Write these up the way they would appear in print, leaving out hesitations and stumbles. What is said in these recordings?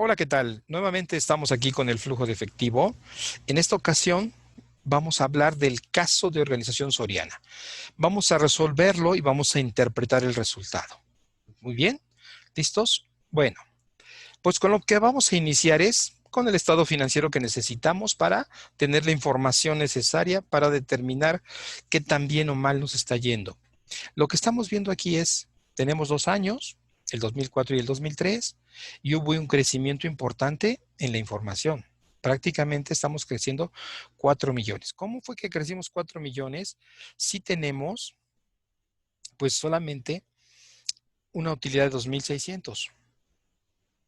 Hola, ¿qué tal? Nuevamente estamos aquí con el flujo de efectivo. En esta ocasión vamos a hablar del caso de organización Soriana. Vamos a resolverlo y vamos a interpretar el resultado. Muy bien, ¿listos? Bueno, pues con lo que vamos a iniciar es con el estado financiero que necesitamos para tener la información necesaria para determinar qué tan bien o mal nos está yendo. Lo que estamos viendo aquí es, tenemos 2 años, el 2004 y el 2003, y hubo un crecimiento importante en la información. Prácticamente estamos creciendo 4 millones. ¿Cómo fue que crecimos 4 millones si tenemos, pues solamente una utilidad de 2,600?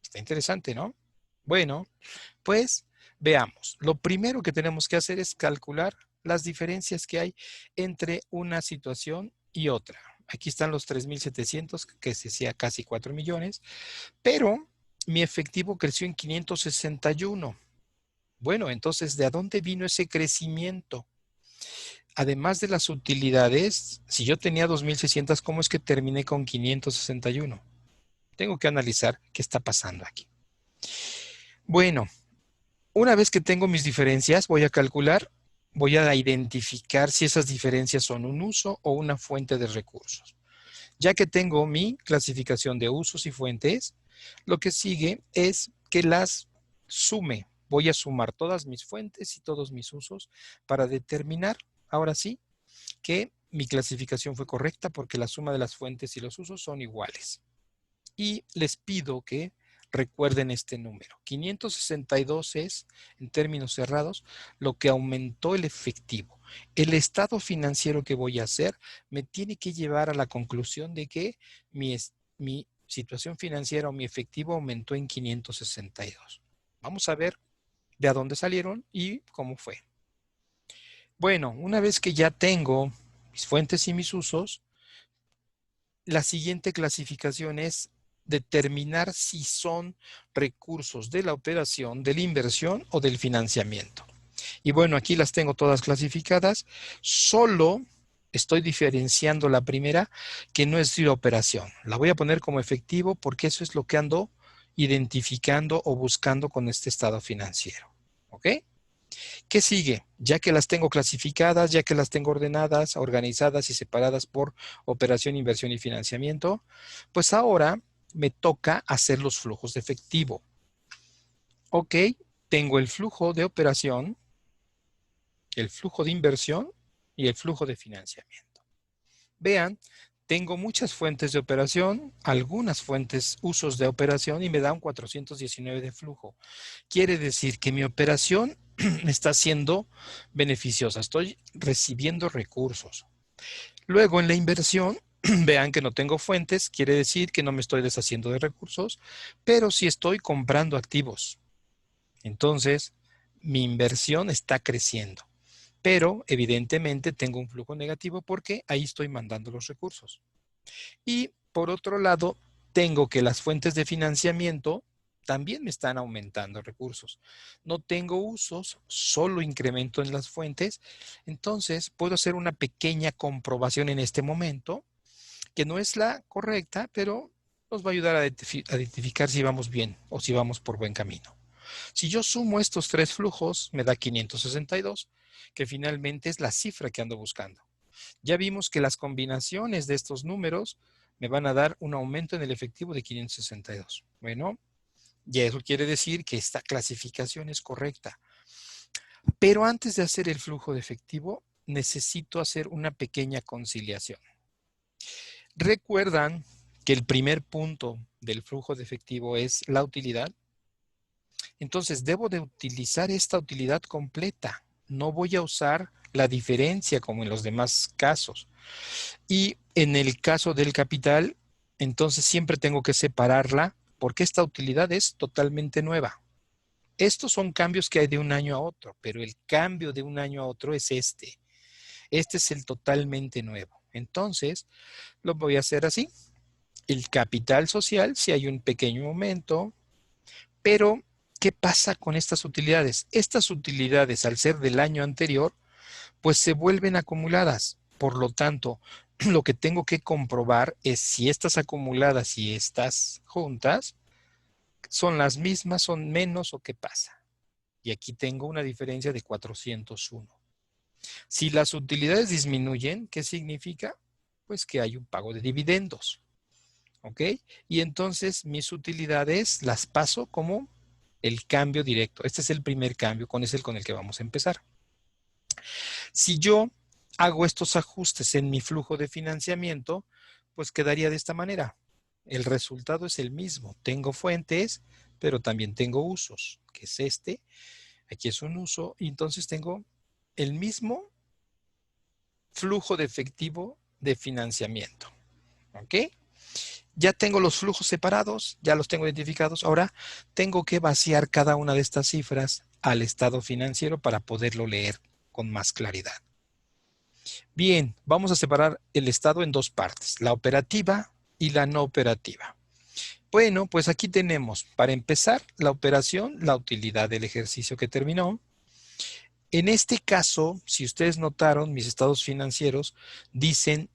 Está interesante, ¿no? Bueno, pues veamos. Lo primero que tenemos que hacer es calcular las diferencias que hay entre una situación y otra. Aquí están los 3,700, que se decía casi 4 millones, pero mi efectivo creció en 561. Bueno, entonces, ¿de dónde vino ese crecimiento? Además de las utilidades, si yo tenía 2,600, ¿cómo es que terminé con 561? Tengo que analizar qué está pasando aquí. Bueno, una vez que tengo mis diferencias, voy a calcular, voy a identificar si esas diferencias son un uso o una fuente de recursos. Ya que tengo mi clasificación de usos y fuentes, lo que sigue es que las sume. Voy a sumar todas mis fuentes y todos mis usos para determinar, ahora sí, que mi clasificación fue correcta porque la suma de las fuentes y los usos son iguales. Y les pido que recuerden este número. 562 es, en términos cerrados, lo que aumentó el efectivo. El estado financiero que voy a hacer me tiene que llevar a la conclusión de que mi situación financiera o mi efectivo aumentó en 562. Vamos a ver de a dónde salieron y cómo fue. Bueno, una vez que ya tengo mis fuentes y mis usos, la siguiente clasificación es determinar si son recursos de la operación, de la inversión o del financiamiento. Y bueno, aquí las tengo todas clasificadas. Solo estoy diferenciando la primera, que no es de operación. La voy a poner como efectivo porque eso es lo que ando identificando o buscando con este estado financiero. ¿Ok? ¿Qué sigue? Ya que las tengo clasificadas, ya que las tengo ordenadas, organizadas y separadas por operación, inversión y financiamiento, pues ahora me toca hacer los flujos de efectivo. Ok, tengo el flujo de operación, el flujo de inversión y el flujo de financiamiento. Vean, tengo muchas fuentes de operación, algunas fuentes, usos de operación y me da un 419 de flujo. Quiere decir que mi operación me está siendo beneficiosa, estoy recibiendo recursos. Luego en la inversión, vean que no tengo fuentes, quiere decir que no me estoy deshaciendo de recursos, pero sí estoy comprando activos. Entonces, mi inversión está creciendo, pero evidentemente tengo un flujo negativo porque ahí estoy mandando los recursos. Y por otro lado, tengo que las fuentes de financiamiento también me están aumentando recursos. No tengo usos, solo incremento en las fuentes. Entonces, puedo hacer una pequeña comprobación en este momento, que no es la correcta, pero nos va a ayudar a identificar si vamos bien o si vamos por buen camino. Si yo sumo estos tres flujos, me da 562, que finalmente es la cifra que ando buscando. Ya vimos que las combinaciones de estos números me van a dar un aumento en el efectivo de 562. Bueno, ya eso quiere decir que esta clasificación es correcta. Pero antes de hacer el flujo de efectivo, necesito hacer una pequeña conciliación. ¿Recuerdan que el primer punto del flujo de efectivo es la utilidad? Entonces, debo de utilizar esta utilidad completa. No voy a usar la diferencia como en los demás casos. Y en el caso del capital, entonces siempre tengo que separarla porque esta utilidad es totalmente nueva. Estos son cambios que hay de un año a otro, pero el cambio de un año a otro es este. Este es el totalmente nuevo. Entonces, lo voy a hacer así. El capital social, si hay un pequeño aumento, pero ¿qué pasa con estas utilidades? Estas utilidades, al ser del año anterior, pues se vuelven acumuladas. Por lo tanto, lo que tengo que comprobar es si estas acumuladas y estas juntas ¿Son las mismas, son menos o qué pasa? Y aquí tengo una diferencia de 401. Si las utilidades disminuyen, ¿qué significa? Pues que hay un pago de dividendos. ¿Ok? Y entonces mis utilidades las paso como el cambio directo. Este es el primer cambio, es el con el que vamos a empezar. Si yo hago estos ajustes en mi flujo de financiamiento, pues quedaría de esta manera. El resultado es el mismo. Tengo fuentes, pero también tengo usos, que es este. Aquí es un uso, y entonces tengo el mismo flujo de efectivo de financiamiento. ¿Ok? Ya tengo los flujos separados, ya los tengo identificados. Ahora tengo que vaciar cada una de estas cifras al estado financiero para poderlo leer con más claridad. Bien, vamos a separar el estado en dos partes, la operativa y la no operativa. Bueno, pues aquí tenemos, para empezar, la operación, la utilidad del ejercicio que terminó. En este caso, si ustedes notaron, mis estados financieros dicen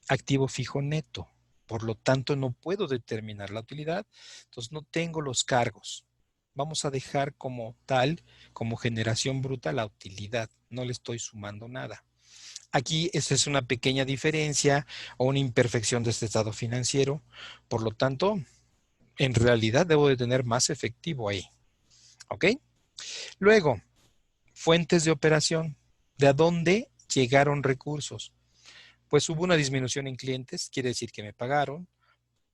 activo fijo neto. Por lo tanto, no puedo determinar la utilidad. Entonces, no tengo los cargos. Vamos a dejar como tal, como generación bruta, la utilidad. No le estoy sumando nada. Aquí esa es una pequeña diferencia o una imperfección de este estado financiero. Por lo tanto, en realidad debo de tener más efectivo ahí. ¿Ok? Luego, fuentes de operación. ¿De a dónde llegaron recursos? Pues hubo una disminución en clientes, quiere decir que me pagaron.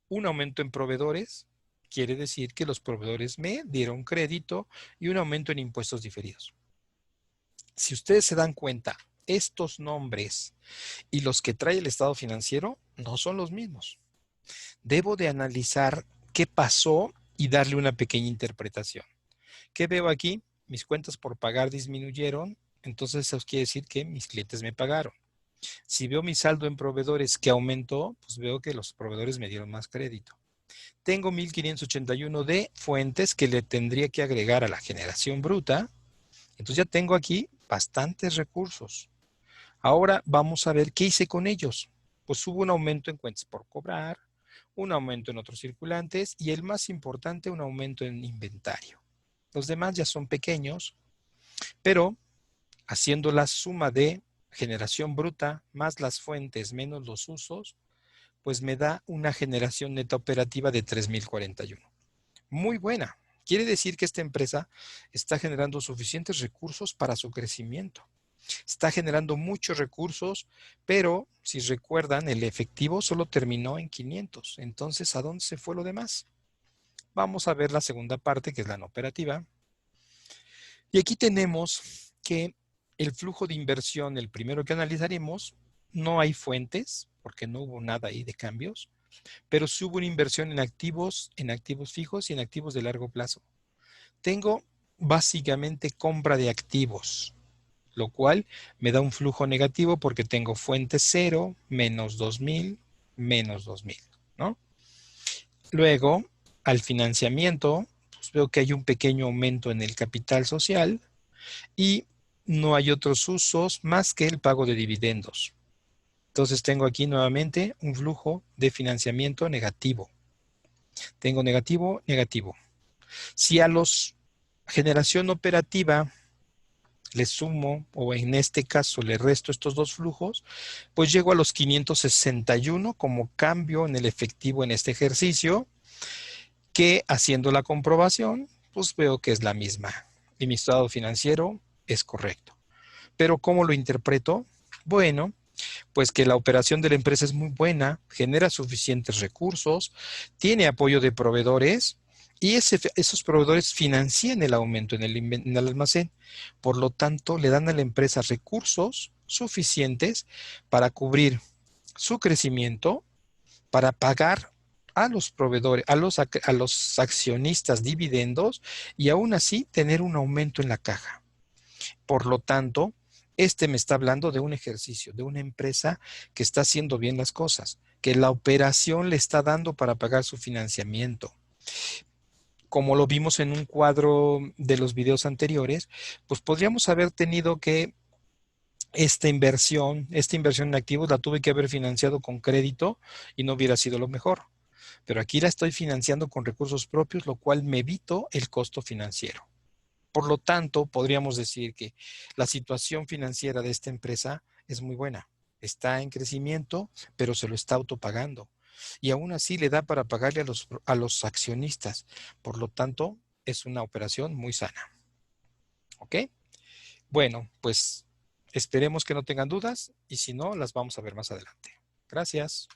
Un aumento en proveedores, quiere decir que los proveedores me dieron crédito, y un aumento en impuestos diferidos. Si ustedes se dan cuenta, estos nombres y los que trae el estado financiero no son los mismos. Debo de analizar qué pasó y darle una pequeña interpretación. ¿Qué veo aquí? Mis cuentas por pagar disminuyeron, entonces eso quiere decir que mis clientes me pagaron. Si veo mi saldo en proveedores que aumentó, pues veo que los proveedores me dieron más crédito. Tengo 1581 de fuentes que le tendría que agregar a la generación bruta. Entonces ya tengo aquí bastantes recursos. Ahora vamos a ver qué hice con ellos. Pues hubo un aumento en cuentas por cobrar, un aumento en otros circulantes y el más importante, un aumento en inventario. Los demás ya son pequeños, pero haciendo la suma de generación bruta más las fuentes menos los usos, pues me da una generación neta operativa de 3041. Muy buena. Quiere decir que esta empresa está generando suficientes recursos para su crecimiento. Está generando muchos recursos, pero si recuerdan, el efectivo solo terminó en 500. Entonces, ¿a dónde se fue lo demás? Vamos a ver la segunda parte, que es la no operativa. Y aquí tenemos que el flujo de inversión, el primero que analizaremos, no hay fuentes, porque no hubo nada ahí de cambios, pero sí hubo una inversión en activos fijos y en activos de largo plazo. Tengo básicamente compra de activos, lo cual me da un flujo negativo porque tengo fuente 0, menos 2000, menos 2000, ¿no? Luego, al financiamiento, pues veo que hay un pequeño aumento en el capital social y no hay otros usos más que el pago de dividendos. Entonces tengo aquí nuevamente un flujo de financiamiento negativo. Tengo negativo, negativo. Si a los generación operativa le sumo, o en este caso le resto estos dos flujos, pues llego a los 561 como cambio en el efectivo en este ejercicio, que haciendo la comprobación, pues veo que es la misma. Y mi estado financiero es correcto. Pero ¿cómo lo interpreto? Bueno, pues que la operación de la empresa es muy buena, genera suficientes recursos, tiene apoyo de proveedores y esos proveedores financian el aumento en el almacén. Por lo tanto, le dan a la empresa recursos suficientes para cubrir su crecimiento, para pagar a los proveedores, a los accionistas dividendos, y aún así tener un aumento en la caja. Por lo tanto, este me está hablando de un ejercicio, de una empresa que está haciendo bien las cosas, que la operación le está dando para pagar su financiamiento. Como lo vimos en un cuadro de los videos anteriores, pues podríamos haber tenido que esta inversión en activos la tuve que haber financiado con crédito y no hubiera sido lo mejor. pero aquí la estoy financiando con recursos propios, lo cual me evito el costo financiero. Por lo tanto, podríamos decir que la situación financiera de esta empresa es muy buena. Está en crecimiento, pero se lo está autopagando. Y aún así le da para pagarle a los accionistas. Por lo tanto, es una operación muy sana. ¿Ok? Bueno, pues esperemos que no tengan dudas y si no, las vamos a ver más adelante. Gracias.